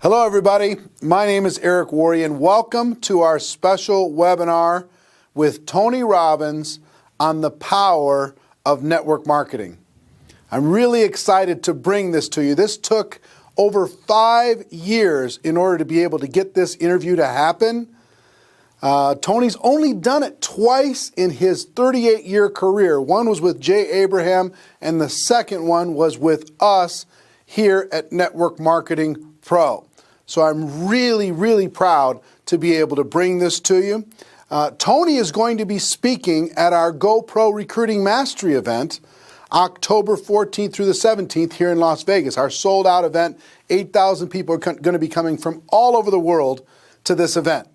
Hello, everybody. My name is Eric Worre, and welcome to our special webinar with Tony Robbins on the power of network marketing. I'm really excited to bring this to you. This took over 5 years in order to be able to get this interview to happen. Tony's only done it twice in his 38-year career. One was with Jay Abraham, and the second one was with us here at Network Marketing Pro. So I'm really proud to be able to bring this to you. Tony is going to be speaking at our GoPro Recruiting Mastery event, October 14th through the 17th here in Las Vegas. Our sold-out event, 8,000 people are going to be coming from all over the world to this event.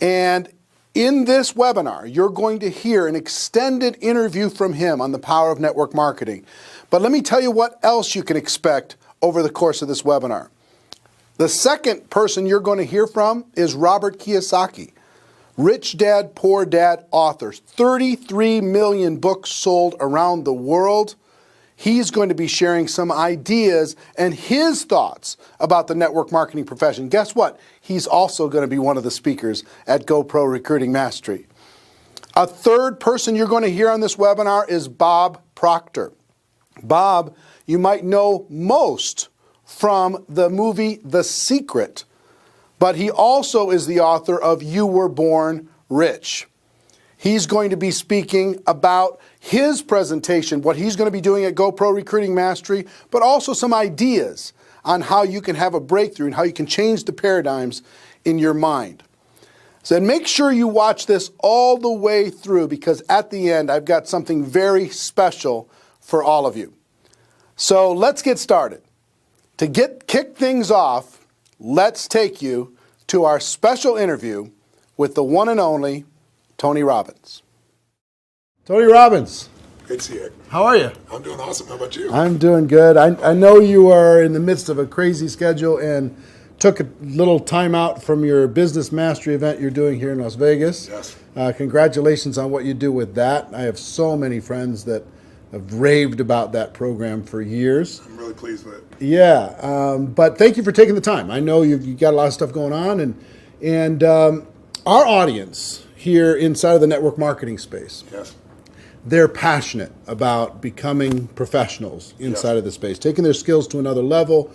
And in this webinar, you're going to hear an extended interview from him on the power of network marketing. But let me tell you what else you can expect over the course of this webinar. The second person you're going to hear from is Robert Kiyosaki, Rich Dad, Poor Dad author, 33 million books sold around the world. He's going to be sharing some ideas and his thoughts about the network marketing profession. Guess what? He's also going to be one of the speakers at GoPro Recruiting Mastery. A third person you're going to hear on this webinar is Bob Proctor. Bob, you might know most from the movie The Secret, but he also is the author of You Were Born Rich. He's going to be speaking about his presentation, what he's going to be doing at GoPro Recruiting Mastery, but also some ideas on how you can have a breakthrough and how you can change the paradigms in your mind. So make sure you watch this all the way through, because at the end, I've got something very special for all of you. So let's get started. To kick things off, let's take you to our special interview with the one and only Tony Robbins. Tony Robbins. Great to see you. How are you? I'm doing awesome. How about you? I'm doing good. I know you are in the midst of a crazy schedule and took a little time out from your business mastery event you're doing here in Las Vegas. Yes. Congratulations on what you do with that. I have so many friends that have raved about that program for years. I'm really pleased with it. Yeah, but thank you for taking the time. I know you've got a lot of stuff going on, and our audience here inside of the network marketing space, Yes. they're passionate about becoming professionals inside of the space, taking their skills to another level.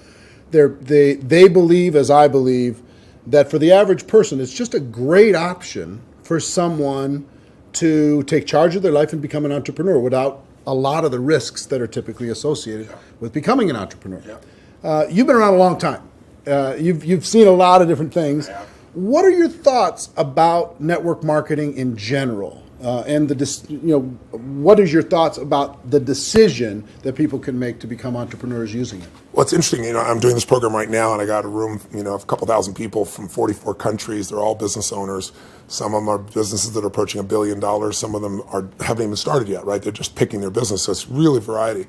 They believe, as I believe, that for the average person, it's just a great option for someone to take charge of their life and become an entrepreneur without a lot of the risks that are typically associated with becoming an entrepreneur. You've been around a long time. You've seen a lot of different things. What are your thoughts about network marketing in general? And what is your thoughts about the decision that people can make to become entrepreneurs using it? Well, it's interesting. I'm doing this program right now, and I got a room, of a couple thousand people from 44 countries. They're all business owners. Some of them are businesses that are approaching $1 billion. Some of them haven't even started yet, right? They're just picking their business. So it's really variety.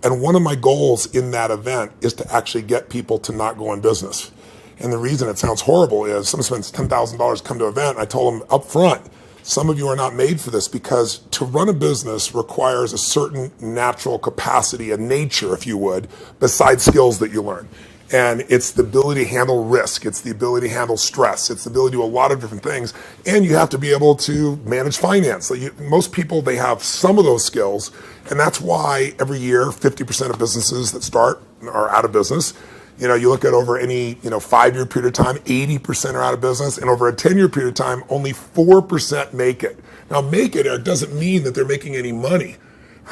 And one of my goals in that event is to actually get people to not go in business. And the reason it sounds horrible is someone spends $10,000 to come to an event, and I told them up front, some of you are not made for this, because to run a business requires a certain natural capacity, a nature, if you would, besides skills that you learn. And it's the ability to handle risk. It's the ability to handle stress. It's the ability to do a lot of different things. And you have to be able to manage finance. Most people, they have some of those skills. And that's why every year, 50% of businesses that start are out of business. You look at over any 5-year period of time, 80% are out of business, and over a 10-year period of time, only 4% make it. Now, make it, Eric, doesn't mean that they're making any money,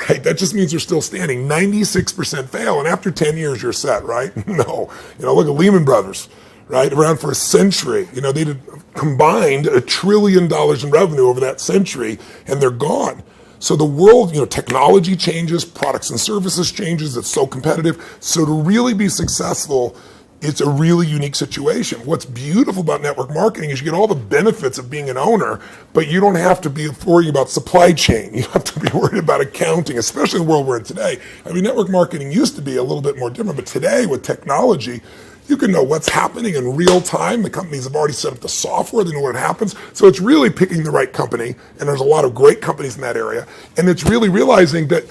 right? That just means they're still standing. 96% fail, and after 10 years, you're set, right? No. Look at Lehman Brothers, right? Around for a century. They did combined $1 trillion in revenue over that century, and they're gone. So the world, technology changes, products and services changes, it's so competitive. So to really be successful, it's a really unique situation. What's beautiful about network marketing is you get all the benefits of being an owner, but you don't have to be worrying about supply chain. You have to be worried about accounting, especially in the world we're in today. Network marketing used to be a little bit more different, but today with technology, you can know what's happening in real time. The companies have already set up the software. They know what happens. So it's really picking the right company. And there's a lot of great companies in that area. And it's really realizing that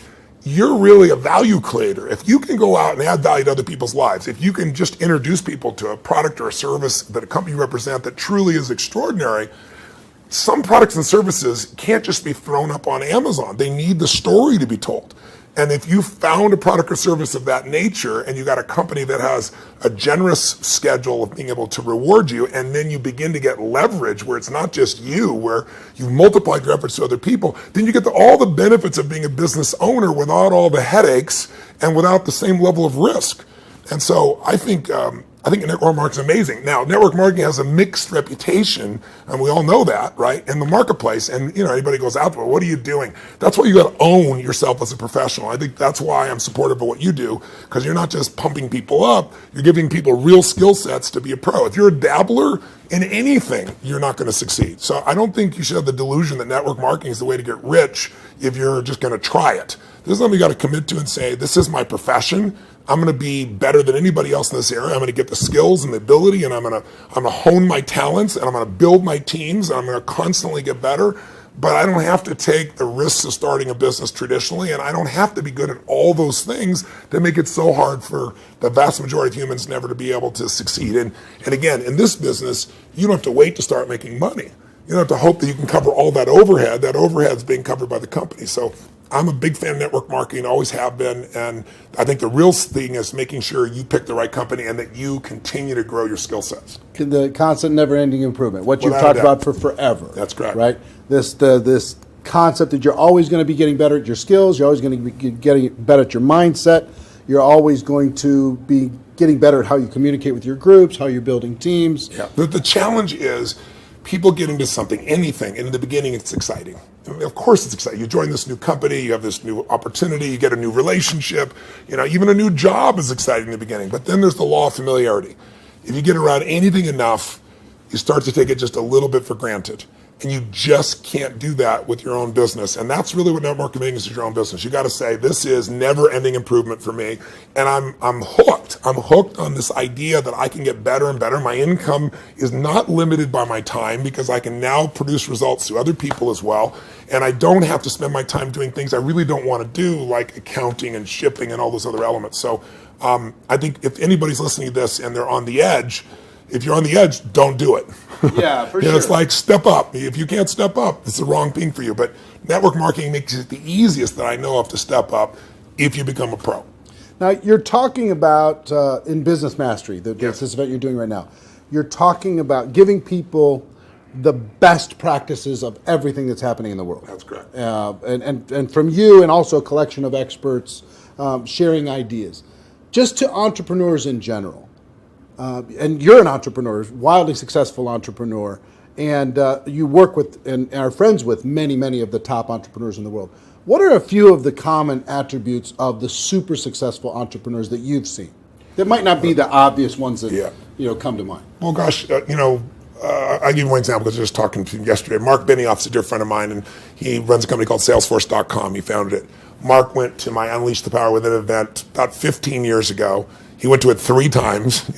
you're really a value creator. If you can go out and add value to other people's lives, if you can just introduce people to a product or a service that a company you represent that truly is extraordinary, some products and services can't just be thrown up on Amazon. They need the story to be told. And if you found a product or service of that nature and you got a company that has a generous schedule of being able to reward you, and then you begin to get leverage where it's not just you, where you've multiplied your efforts to other people, then you get all the benefits of being a business owner without all the headaches and without the same level of risk. And so I think network marketing is amazing. Now, network marketing has a mixed reputation, and we all know that, right, in the marketplace. And anybody goes out there, what are you doing? That's why you got to own yourself as a professional. I think that's why I'm supportive of what you do, because you're not just pumping people up, you're giving people real skill sets to be a pro. If you're a dabbler in anything, you're not going to succeed. So I don't think you should have the delusion that network marketing is the way to get rich if you're just going to try it. This is something you got to commit to and say, this is my profession. I'm going to be better than anybody else in this area. I'm going to get the skills and the ability, and I'm going to hone my talents, and I'm going to build my teams, and I'm going to constantly get better. But I don't have to take the risks of starting a business traditionally, and I don't have to be good at all those things that make it so hard for the vast majority of humans never to be able to succeed. And again, in this business, you don't have to wait to start making money. You don't have to hope that you can cover all that overhead. That overhead is being covered by the company. So I'm a big fan of network marketing, always have been, and I think the real thing is making sure you pick the right company and that you continue to grow your skill sets. The constant, never-ending improvement, what you've Without talked a doubt. about for forever. That's correct. Right? This concept that you're always going to be getting better at your skills, you're always going to be getting better at your mindset, you're always going to be getting better at how you communicate with your groups, how you're building teams. Yeah. The challenge is people get into something, anything, and in the beginning it's exciting. I mean, of course it's exciting. You join this new company, you have this new opportunity, you get a new relationship, even a new job is exciting in the beginning. But then there's the law of familiarity. If you get around anything enough, you start to take it just a little bit for granted. And you just can't do that with your own business. And that's really what network marketing is your own business. You got to say, this is never-ending improvement for me. And I'm hooked. I'm hooked on this idea that I can get better and better. My income is not limited by my time because I can now produce results to other people as well. And I don't have to spend my time doing things I really don't want to do, like accounting and shipping and all those other elements. So I think if anybody's listening to this and they're on the edge, if you're on the edge, don't do it. Yeah, for sure. It's like step up. If you can't step up, it's the wrong thing for you. But network marketing makes it the easiest that I know of to step up if you become a pro. Now, you're talking about, in Business Mastery, Yes. this event you're doing right now, you're talking about giving people the best practices of everything that's happening in the world. That's correct. And from you and also a collection of experts sharing ideas. Just to entrepreneurs in general. And you're an entrepreneur, wildly successful entrepreneur, and you work with and are friends with many, many of the top entrepreneurs in the world. What are a few of the common attributes of the super successful entrepreneurs that you've seen? That might not be the obvious ones that come to mind. Well, gosh, I'll give you one example because I was just talking to him yesterday. Mark Benioff's a dear friend of mine, and he runs a company called Salesforce.com. He founded it. Mark went to my Unleash the Power Within event about 15 years ago. He went to it 3 times.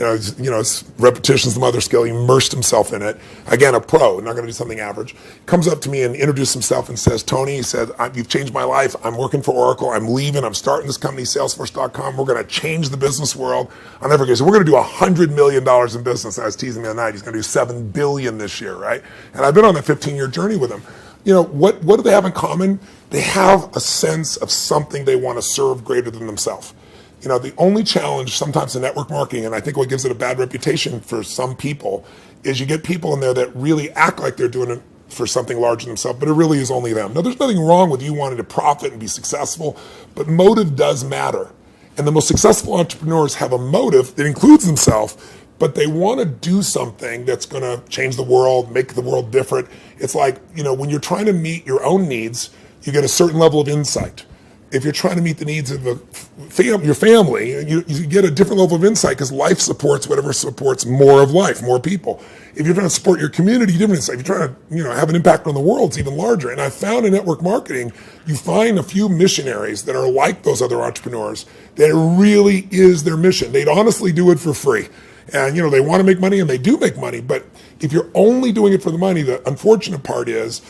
Repetition's the mother skill. He immersed himself in it. Again, a pro, not going to do something average. Comes up to me and introduces himself and says, Tony, he said, you've changed my life. I'm working for Oracle. I'm leaving. I'm starting this company, Salesforce.com. We're going to change the business world. I'll never forget. So we're going to do $100 million in business. And I was teasing me the other night. He's going to do $7 billion this year, right? And I've been on that 15-year journey with him. What do they have in common? They have a sense of something they want to serve greater than themselves. The only challenge sometimes in network marketing, and I think what gives it a bad reputation for some people, is you get people in there that really act like they're doing it for something larger than themselves, but it really is only them. Now, there's nothing wrong with you wanting to profit and be successful, but motive does matter. And the most successful entrepreneurs have a motive that includes themselves, but they want to do something that's going to change the world, make the world different. It's like, when you're trying to meet your own needs, you get a certain level of insight. If you're trying to meet the needs of your family, you get a different level of insight because life supports whatever supports more of life, more people. If you're trying to support your community, different insight. If you're trying to have an impact on the world, it's even larger. And I found in network marketing, you find a few missionaries that are like those other entrepreneurs that it really is their mission. They'd honestly do it for free. And, they want to make money and they do make money. But if you're only doing it for the money, the unfortunate part is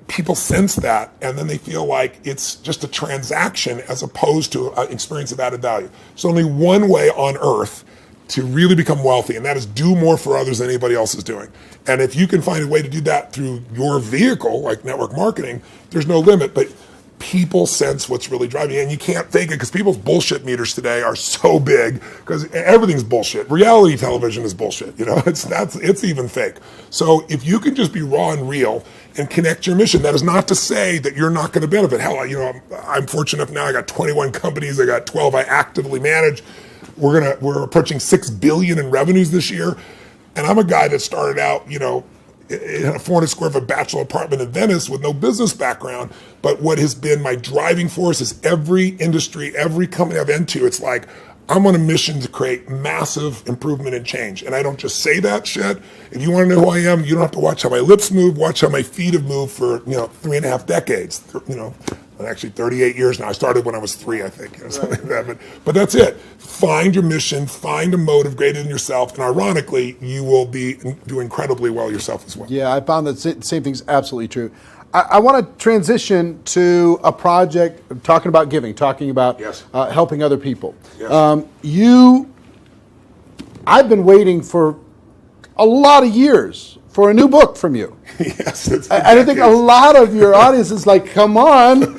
people sense that, and then they feel like it's just a transaction as opposed to an experience of added value. There's only one way on earth to really become wealthy, and that is do more for others than anybody else is doing. And if you can find a way to do that through your vehicle, like network marketing, there's no limit. But people sense what's really driving you, and you can't fake it because people's bullshit meters today are so big because everything's bullshit. Reality television is bullshit. It's even fake. So if you can just be raw and real and connect your mission, that is not to say that you're not going to benefit. Hell, I'm fortunate enough now. I got 21 companies. I got 12 I actively manage. We're approaching $6 billion in revenues this year, and I'm a guy that started out, in a 400 square foot bachelor apartment in Venice with no business background. But what has been my driving force is every industry, every company I've been to, it's like I'm on a mission to create massive improvement and change. And I don't just say that shit. If you want to know who I am, you don't have to watch how my lips move, watch how my feet have moved for 3.5 decades. Actually 38 years now. I started when I was 3, I think, something like that. But that's it. Find your mission, find a motive greater than yourself, and ironically, you will do incredibly well yourself as well. Yeah, I found that same thing's absolutely true. I want to transition to a project talking about giving, talking about helping other people. Yes. I've been waiting for a lot of years for a new book from you. Yes, I think a lot of your audience is like, come on, when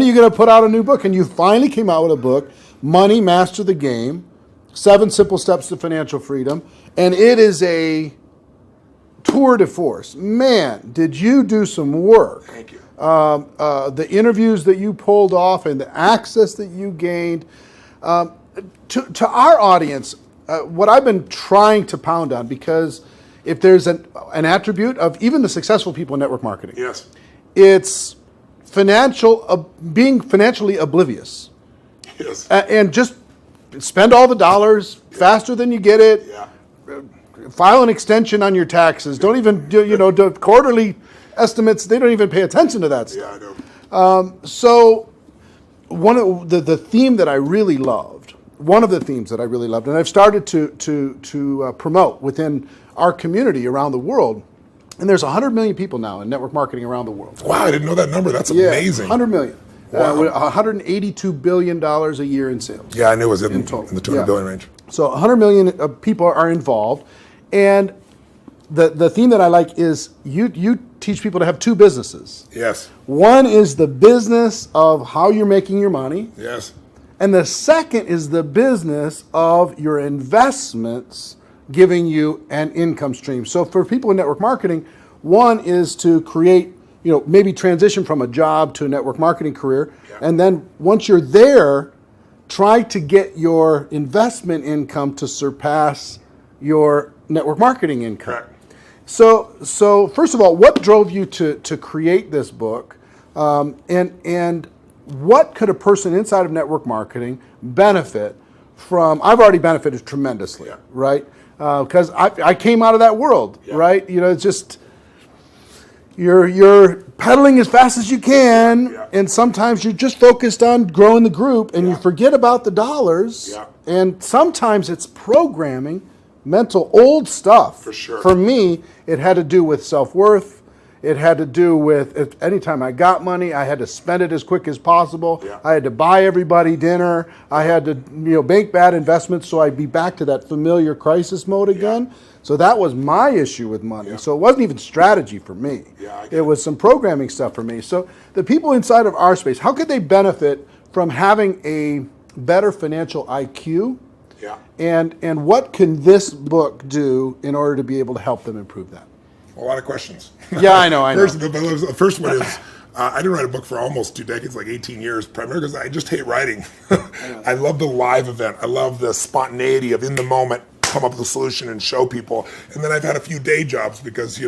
are you going to put out a new book? And you finally came out with a book, Money, Master the Game, 7 Simple Steps to Financial Freedom. And it is a tour de force. Man, did you do some work. Thank you. The interviews that you pulled off and the access that you gained. To our audience, what I've been trying to pound on, because if there's an attribute of even the successful people in network marketing, yes, it's being financially oblivious. Yes. And just spend all the dollars faster than you get it. Yeah. File an extension on your taxes. Don't even do quarterly estimates. They don't even pay attention to that stuff. Yeah, I know. So one of the theme that I really loved, one of the themes that I really loved, and I've started to promote within our community around the world, and there's 100 million people now in network marketing around the world. Wow, I didn't know that number. That's amazing. 100 million. Wow. $182 billion a year in sales. Yeah, I knew it was in total. the 200 billion range. So 100 million people are involved, and the theme that I like is you teach people to have 2 businesses. Yes. One is the business of how you're making your money. Yes. And the second is the business of your investments giving you an income stream. So for people in network marketing, one is to create, maybe transition from a job to a network marketing career. Yeah. And then once you're there, try to get your investment income to surpass your network marketing income. Correct. So first of all, what drove you to create this book? And what could a person inside of network marketing benefit from? I've already benefited tremendously, right? Because I came out of that world, right? It's just you're pedaling as fast as you can, and sometimes you're just focused on growing the group, and you forget about the dollars. Yeah. And sometimes it's programming, mental old stuff. For sure. For me, it had to do with self-worth. It had to do with anytime I got money, I had to spend it as quick as possible. Yeah. I had to buy everybody dinner. I had to make bad investments so I'd be back to that familiar crisis mode again. So that was my issue with money. Yeah. So it wasn't even strategy for me. It was some programming stuff for me. So the people inside of our space, how could they benefit from having a better financial IQ? Yeah. And what can this book do in order to be able to help them improve that? A lot of questions. Yeah, I know. The first one is, I didn't write a book for almost 2 decades, like 18 years, primarily because I just hate writing. I love the live event. I love the spontaneity of in the moment, come up with a solution and show people. And then I've had a few day jobs because,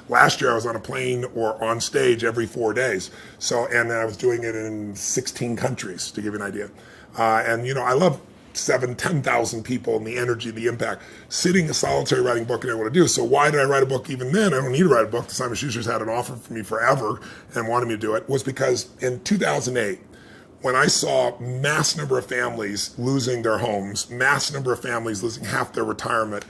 last year I was on a plane or on stage every 4 days. And then I was doing it in 16 countries, to give you an idea. I love 10,000 people and the energy, the impact. Sitting a solitary writing book, I didn't want to do. So why did I write a book even then? I don't need to write a book. Simon Schuster's had an offer for me forever and wanted me to do it. Was because in 2008, when I saw mass number of families losing their homes, mass number of families losing half their retirement,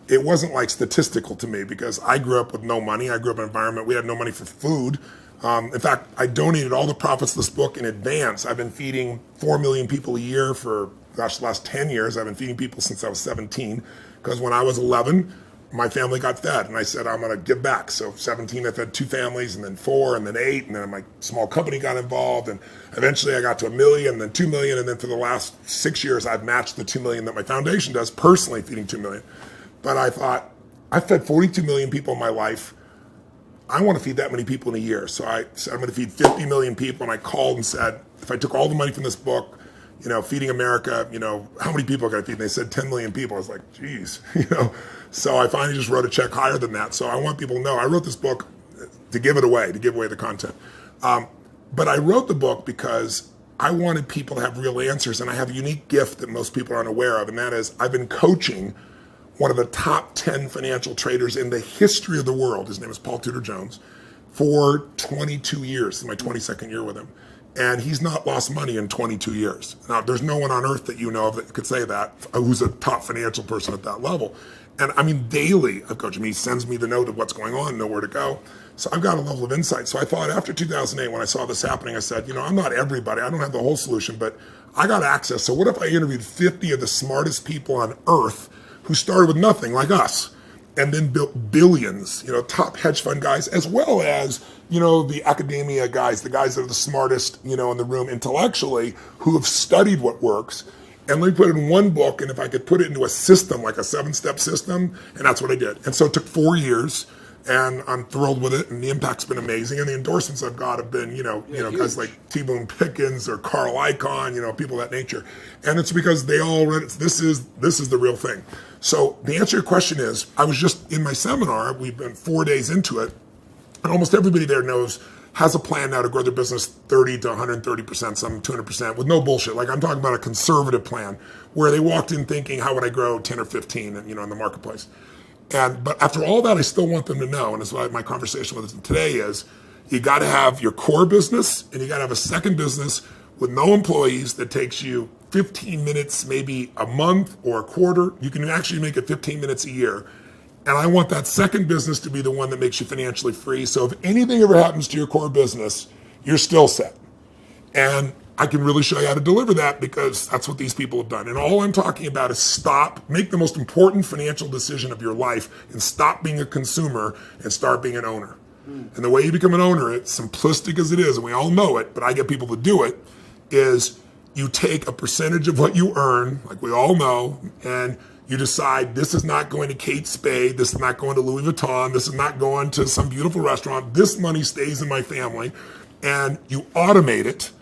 it wasn't like statistical to me because I grew up with no money. I grew up in an environment, we had no money for food. In fact, I donated all the profits of this book in advance. I've been feeding 4 million people a year for, gosh, the last 10 years. I've been feeding people since I was 17 because when I was 11, my family got fed and I said, I'm going to give back. So 17, I fed 2 families and then 4 and then 8 and then my small company got involved and eventually I got to 1 million and then 2 million and then for the last 6 years I've matched the 2 million that my foundation does, personally feeding 2 million. But I thought, I fed 42 million people in my life. I want to feed that many people in a year. So I said, I'm going to feed 50 million people. And I called and said, if I took all the money from this book, Feeding America, how many people can I feed? And they said 10 million people. I was like, geez, So I finally just wrote a check higher than that. So I want people to know I wrote this book to give it away, to give away the content. But I wrote the book because I wanted people to have real answers. And I have a unique gift that most people aren't aware of. And that is I've been coaching one of the top 10 financial traders in the history of the world. His name is Paul Tudor Jones for 22 years. This is my 22nd year with him. And he's not lost money in 22 years. Now, there's no one on earth that you know of that could say that, who's a top financial person at that level. And I mean, daily, I've coached him. He sends me the note of what's going on, know where to go. So I've got a level of insight. So I thought after 2008, when I saw this happening, I said, I'm not everybody. I don't have the whole solution, but I got access. So what if I interviewed 50 of the smartest people on earth who started with nothing like us and then built billions, top hedge fund guys, as well as, the academia guys, the guys that are the smartest, in the room intellectually, who have studied what works. And let me put it in one book, and if I could put it into a system, like a 7-step system, and that's what I did. And so it took 4 years, and I'm thrilled with it, and the impact's been amazing, and the endorsements I've got have been, guys like T. Boone Pickens or Carl Icahn, people of that nature. And it's because they all read it. This is the real thing. So the answer to your question is, I was just in my seminar, we've been 4 days into it, and almost everybody there has a plan now to grow their business 30 to 130%, some 200%, with no bullshit. Like I'm talking about a conservative plan where they walked in thinking, how would I grow 10 or 15, in the marketplace? But after all that, I still want them to know, and that's why my conversation with them today is, you got to have your core business, and you got to have a second business with no employees that takes you 15 minutes, maybe a month or a quarter. You can actually make it 15 minutes a year. And I want that second business to be the one that makes you financially free. So if anything ever happens to your core business, you're still set. And I can really show you how to deliver that because that's what these people have done. And all I'm talking about is make the most important financial decision of your life and stop being a consumer and start being an owner. And the way you become an owner, it's simplistic as it is, and we all know it, but I get people to do it, is you take a percentage of what you earn, like we all know, and you decide this is not going to Kate Spade, this is not going to Louis Vuitton, this is not going to some beautiful restaurant, this money stays in my family, and you automate it,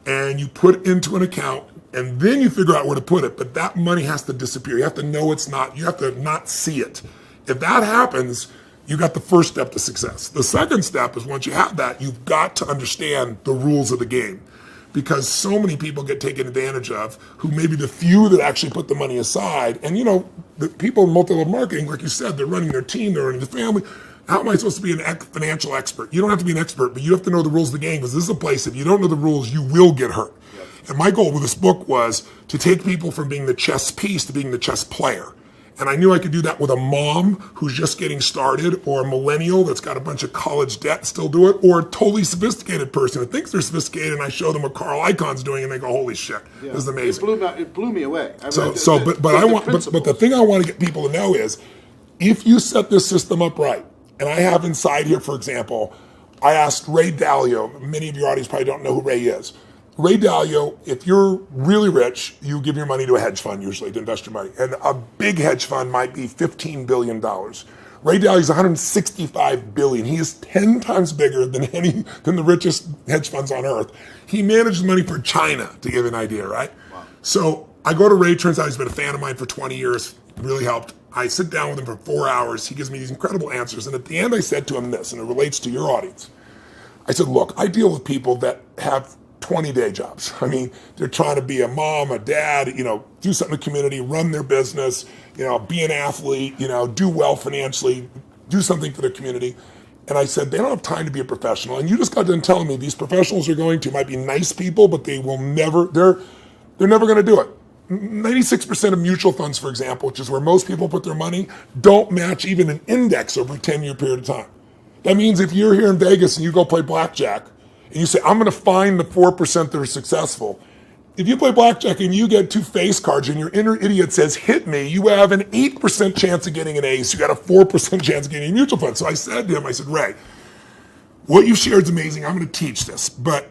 and you put it into an account, and then you figure out where to put it, but that money has to disappear. You have to know you have to not see it. If that happens, you got the first step to success. The second step is once you have that, you've got to understand the rules of the game. Because so many people get taken advantage of, who maybe the few that actually put the money aside. And the people in multi-level marketing, like you said, they're running their team, they're running the family. How am I supposed to be a financial expert? You don't have to be an expert, but you have to know the rules of the game, because this is a place, if you don't know the rules, you will get hurt. Yep. And my goal with this book was to take people from being the chess piece to being the chess player. And I knew I could do that with a mom who's just getting started, or a millennial that's got a bunch of college debt and still do it, or a totally sophisticated person who thinks they're sophisticated, and I show them what Carl Icahn's doing and they go, holy shit, this is amazing. It blew me away. But the thing I want to get people to know is, if you set this system up right, and I have inside here, for example, I asked Ray Dalio, many of your audience probably don't know who Ray is. Ray Dalio, if you're really rich, you give your money to a hedge fund usually to invest your money. And a big hedge fund might be $15 billion. Ray Dalio's $165 billion. He is 10 times bigger than the richest hedge funds on earth. He manages money for China, to give you an idea, right? Wow. So I go to Ray, turns out he's been a fan of mine for 20 years, really helped. I sit down with him for 4 hours. He gives me these incredible answers. And at the end, I said to him this, and it relates to your audience. I said, look, I deal with people that have 20-day jobs. I mean, they're trying to be a mom, a dad, do something in the community, run their business, be an athlete, do well financially, do something for their community. And I said, they don't have time to be a professional. And you just got done telling me these professionals might be nice people, but they're never going to do it. 96% of mutual funds, for example, which is where most people put their money, don't match even an index over a 10-year period of time. That means if you're here in Vegas and you go play blackjack and you say, I'm going to find the 4% that are successful, if you play blackjack and you get 2 face cards and your inner idiot says, hit me, you have an 8% chance of getting an ace. You got a 4% chance of getting a mutual fund. So I said to him, I said, Ray, what you shared is amazing. I'm going to teach this, but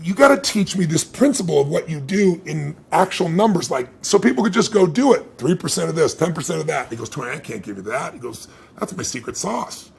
you got to teach me this principle of what you do in actual numbers, like so people could just go do it. 3% of this, 10% of that. He goes, Tony, I can't give you that. He goes, that's my secret sauce.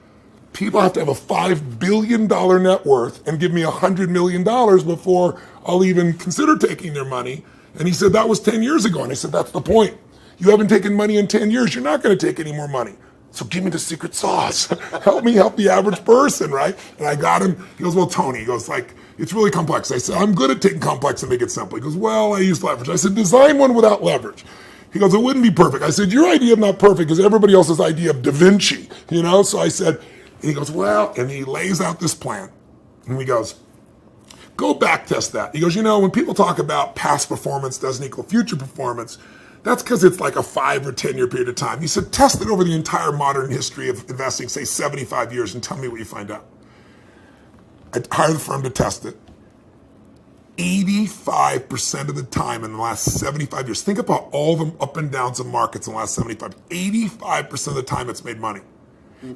People have to have a $5 billion net worth and give me $100 million before I'll even consider taking their money. And he said, that was 10 years ago. And I said, that's the point. You haven't taken money in 10 years. You're not going to take any more money. So give me the secret sauce. Help me help the average person, right? And I got him. He goes, well, Tony, he goes, like, it's really complex. I said, I'm good at taking complex and make it simple. He goes, well, I use leverage. I said, design one without leverage. He goes, it wouldn't be perfect. I said, your idea of not perfect is everybody else's idea of Da Vinci, you know? So I said, and he goes, well, and he lays out this plan. And he goes, go back test that. He goes, you know, when people talk about past performance doesn't equal future performance, that's because it's like a 5 or 10 year period of time. He said, test it over the entire modern history of investing, say 75 years, and tell me what you find out. I hired the firm to test it. 85% of the time in the last 75 years, think about all the up and downs of markets in the last 85% of the time it's made money.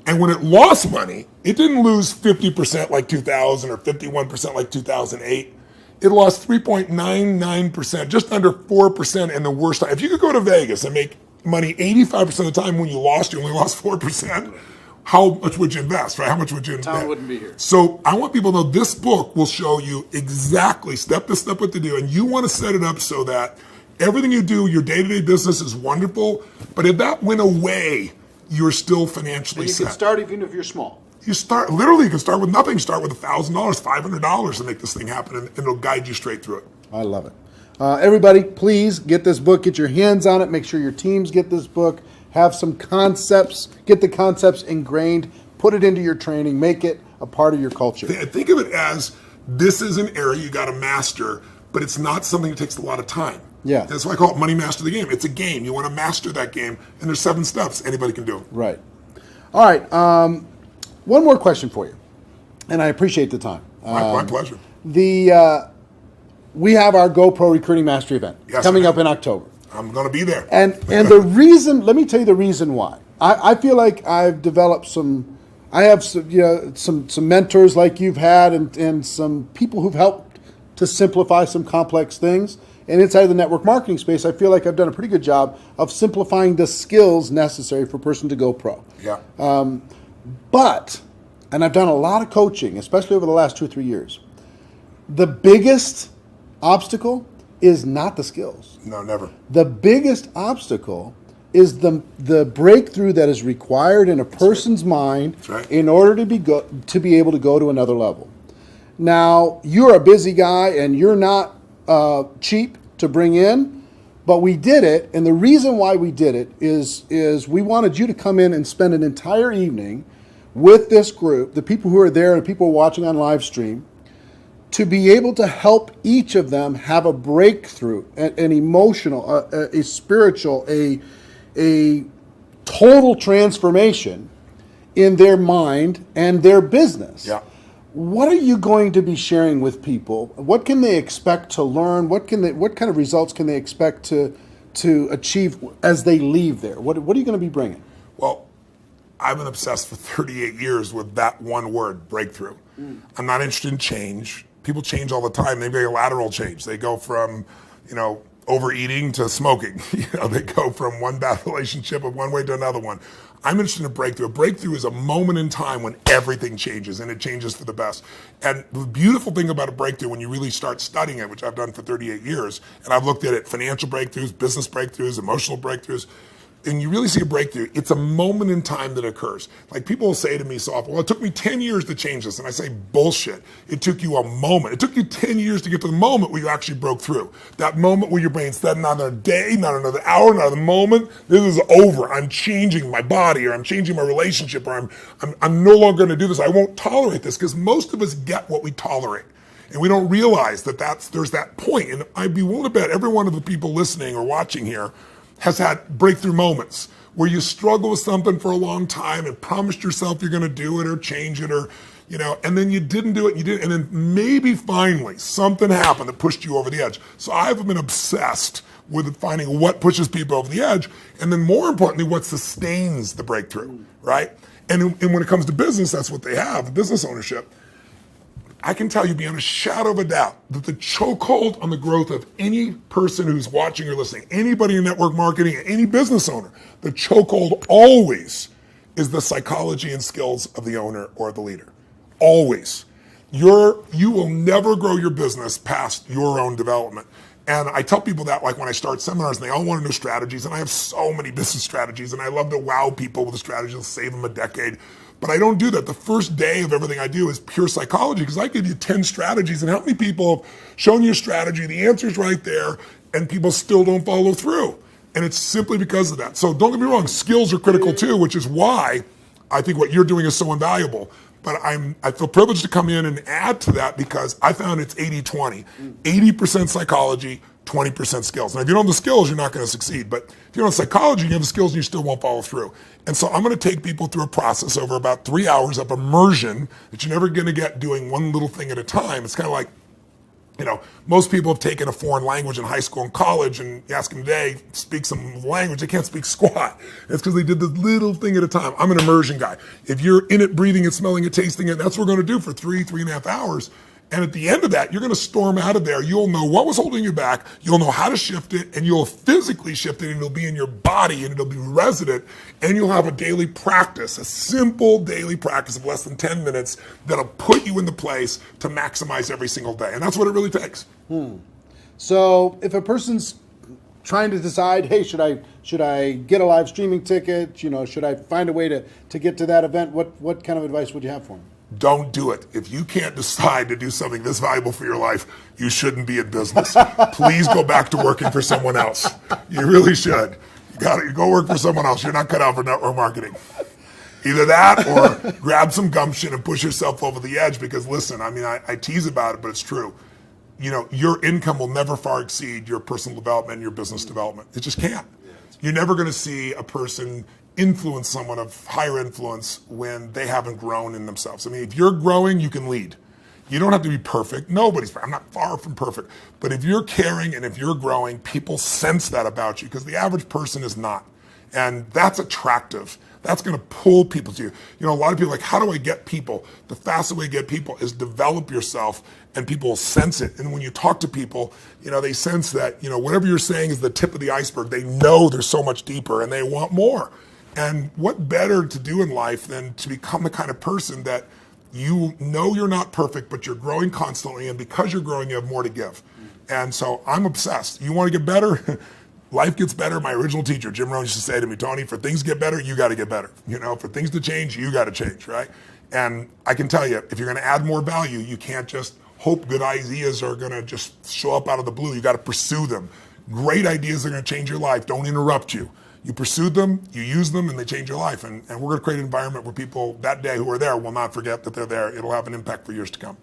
And when it lost money, it didn't lose 50% like 2000 or 51% like 2008. It lost 3.99%, just under 4% in the worst time. If you could go to Vegas and make money 85% of the time when you only lost 4%, how much would you invest, right? How much would you invest? Tom wouldn't be here. So I want people to know this book will show you exactly step to step what to do. And you want to set it up so that everything you do, your day-to-day business is wonderful. But if that went away, you're still financially And you set. can start even if you're small. You can start with nothing. Start with $1,000, $500 to make this thing happen, and it'll guide you straight through it. I love it. Everybody, please get this book. Get your hands on it. Make sure your teams get this book. Have some concepts. Get the concepts ingrained. Put it into your training. Make it a part of your culture. Think of it as this is an area you got to master, but it's not something that takes a lot of time. Yeah. That's why I call it Money Master the Game. It's a game. You want to master that game, and there's 7 steps anybody can do. Right. All right. One more question for you, and I appreciate the time. My pleasure. We have our GoPro Recruiting Mastery event coming up in October. I'm going to be there. And the reason, let me tell you the reason why. I feel like I've developed I have some mentors like you've had and some people who've helped to simplify some complex things. And inside of the network marketing space, I feel like I've done a pretty good job of simplifying the skills necessary for a person to go pro. Yeah. And I've done a lot of coaching, especially over the last 2 or 3 years. The biggest obstacle is not the skills. No, never. The biggest obstacle is the breakthrough that is required in a person's mind in order to be able to go to another level. Now, you're a busy guy and you're not cheap to bring in, but we did it, and the reason why we did it is we wanted you to come in and spend an entire evening with this group, the people who are there and people watching on live stream, to be able to help each of them have a breakthrough, an emotional, a spiritual, a total transformation in their mind and their business. Yeah. What are you going to be sharing with people? What can they expect to learn? What kind of results can they expect to achieve as they leave there? What are you going to be bringing? Well, I've been obsessed for 38 years with that one word, breakthrough. I'm not interested in change. People change all the time. They make a lateral change. They go from, overeating to smoking. They go from one bad relationship of one way to another one. I'm interested in a breakthrough. A breakthrough is a moment in time when everything changes, and it changes for the best. And the beautiful thing about a breakthrough, when you really start studying it, which I've done for 38 years, and I've looked at it, financial breakthroughs, business breakthroughs, emotional breakthroughs, and you really see a breakthrough, it's a moment in time that occurs. Like people will say to me so often, well, it took me 10 years to change this. And I say, bullshit. It took you a moment. It took you 10 years to get to the moment where you actually broke through. That moment where your brain said, not another day, not another hour, not another moment. This is over. I'm changing my body, or I'm changing my relationship, or I'm no longer going to do this. I won't tolerate this, because most of us get what we tolerate. And we don't realize that there's that point. And I'd be willing to bet every one of the people listening or watching here has had breakthrough moments where you struggle with something for a long time and promised yourself you're going to do it or change it or, and then you didn't do it, and then maybe finally something happened that pushed you over the edge. So I've been obsessed with finding what pushes people over the edge, and then more importantly, what sustains the breakthrough, right? And when it comes to business, that's what they have, business ownership. I can tell you beyond a shadow of a doubt that the chokehold on the growth of any person who's watching or listening, anybody in network marketing, any business owner, the chokehold always is the psychology and skills of the owner or the leader. Always. You will never grow your business past your own development. And I tell people that like when I start seminars and they all want to know strategies, and I have so many business strategies and I love to wow people with the strategies that'll save them a decade. But I don't do that. The first day of everything I do is pure psychology because I give you 10 strategies, and how many people have shown you a strategy, the answer's right there, and people still don't follow through. And it's simply because of that. So don't get me wrong, skills are critical too, which is why I think what you're doing is so invaluable. But I feel privileged to come in and add to that because I found it's 80-20. 80% psychology, 20% skills. And if you don't have the skills, you're not going to succeed. But if you don't have psychology, you have the skills and you still won't follow through. And so I'm going to take people through a process over about 3 hours of immersion that you're never going to get doing one little thing at a time. It's kind of like, most people have taken a foreign language in high school and college, and you ask them today, speak some language, they can't speak squat. It's because they did this little thing at a time. I'm an immersion guy. If you're in it, breathing it, smelling it, tasting it, that's what we're going to do for 3.5 hours. And at the end of that, you're going to storm out of there. You'll know what was holding you back. You'll know how to shift it, and you'll physically shift it, and it'll be in your body, and it'll be resident, and you'll have a daily practice, a simple daily practice of less than 10 minutes that'll put you in the place to maximize every single day. And that's what it really takes. So if a person's trying to decide, hey, should I get a live streaming ticket? Should I find a way to get to that event? What kind of advice would you have for them? Don't do it. If you can't decide to do something this valuable for your life, you shouldn't be in business. Please go back to working for someone else. You really should. You go work for someone else. You're not cut out for network marketing. Either that or grab some gumption and push yourself over the edge because listen, I tease about it, but it's true. Your income will never far exceed your personal development and your business development. It just can't. You're never going to see a person influence someone of higher influence when they haven't grown in themselves. If you're growing, you can lead. You don't have to be perfect. Nobody's perfect. I'm not far from perfect. But if you're caring and if you're growing, people sense that about you because the average person is not. And that's attractive. That's going to pull people to you. A lot of people are like, how do I get people? The fastest way to get people is develop yourself and people will sense it. And when you talk to people, they sense that, whatever you're saying is the tip of the iceberg. They know there's so much deeper and they want more. And what better to do in life than to become the kind of person that you're not perfect, but you're growing constantly. And because you're growing, you have more to give. And so I'm obsessed. You want to get better? Life gets better. My original teacher, Jim Rohn, used to say to me, Tony, for things to get better, you got to get better. For things to change, you got to change, right? And I can tell you, if you're going to add more value, you can't just hope good ideas are going to just show up out of the blue. You got to pursue them. Great ideas are going to change your life. Don't interrupt you. You pursue them, you use them, and they change your life. And we're going to create an environment where people that day who are there will not forget that they're there. It'll have an impact for years to come.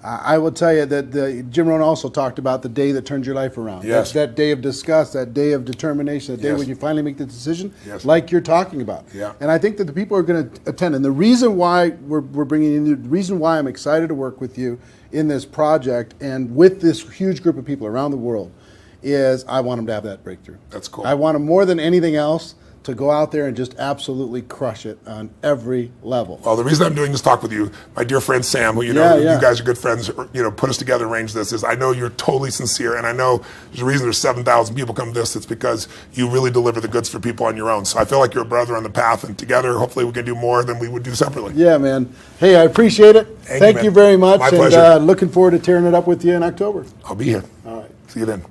I will tell you that Jim Rohn also talked about the day that turns your life around. Yes. That day of disgust, that day of determination, that day Yes. when you finally make the decision, Yes. like you're talking about. Yeah. And I think that the people are going to attend. And the reason why we're bringing in, the reason why I'm excited to work with you in this project and with this huge group of people around the world is I want them to have that breakthrough. That's cool. I want them more than anything else to go out there and just absolutely crush it on every level. Well, the reason I'm doing this talk with you, my dear friend Sam, who you guys are good friends, put us together, arranged this, is I know you're totally sincere, and I know there's a reason there's 7,000 people come to this. It's because you really deliver the goods for people on your own. So I feel like you're a brother on the path, and together, hopefully, we can do more than we would do separately. Yeah, man. Hey, I appreciate it. Thank you very much. My pleasure. And looking forward to tearing it up with you in October. I'll be here. All right. See you then.